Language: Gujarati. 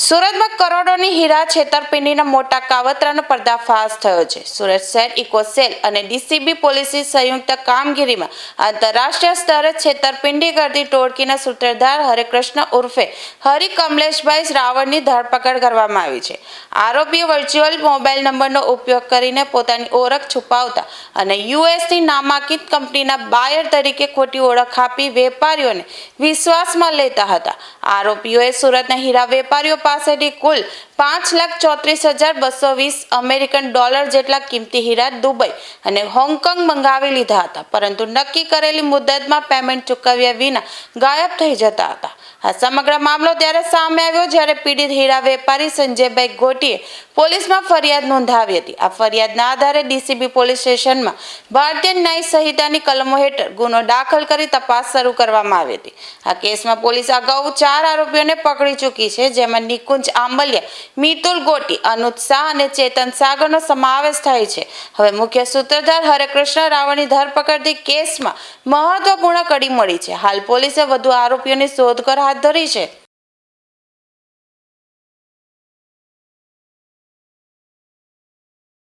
સુરતમાં કરોડોની હીરા છેતરપિંડીના મોટા કાવતરાનો પર્દાફાશ થયો છે. સુરત શહેર ઇકોસેલ અને ડીસીબી પોલીસની સંયુક્ત કામગીરીમાં આંતરરાષ્ટ્રીય સ્તરે છેતરપિંડી કરતી ટોળકીના સૂત્રધાર હરેકૃષ્ણ ઉર્ફે હરિ કમલેશભાઈ રાવળની ધરપકડ કરવામાં આવી છે. આરોપીએ વર્ચ્યુઅલ મોબાઈલ નંબરનો ઉપયોગ કરીને પોતાની ઓળખ છુપાવતા અને યુએસની નામાંકિત કંપનીના બાયર તરીકે ખોટી ઓળખ આપી વેપારીઓને વિશ્વાસમાં લેતા હતા. આરોપીઓએ સુરતના હીરા વેપારીઓ પાસેથી કુલ 5,34,220 અમેરિકન ડોલર જેટલા કિંમતી હીરા દુબઈ અને હોંગકોંગ મંગાવી લીધા હતા, પરંતુ નક્કી કરેલી મુદતમાં પેમેન્ટ ચૂકવ્યા વિના ગાયબ થઈ જતા હતા. આ સમગ્ર મામલો ત્યારે સામે આવ્યો જ્યારે પીડિત હીરા વેપારી સંજયભાઈ ગોટીએ પોલીસમાં ફરિયાદ નોંધાવી હતી. આ ફરિયાદના આધારે ડીસીબી પોલીસ સ્ટેશનમાં ભારતીય ન્યાય સંહિતાની કલમો હેઠળ ગુનો દાખલ કરી તપાસ શરૂ કરવામાં આવી હતી. આ કેસમાં પોલીસ અગાઉ 4 આરોપીઓને પકડી ચૂકી છે, જેમાં નિકુંજ આંબલિયા, મિતુલ ગોટી, અનુજ શાહ અને ચેતન સાગરનો સમાવેશ થાય છે. હવે મુખ્ય સૂત્રધાર હરેકૃષ્ણ રાવળની ધરપકડથી કેસમાં મહત્વપૂર્ણ કડી મળી છે. હાલ પોલીસે વધુ આરોપીઓની શોધખોળ હાથ ધરી છે.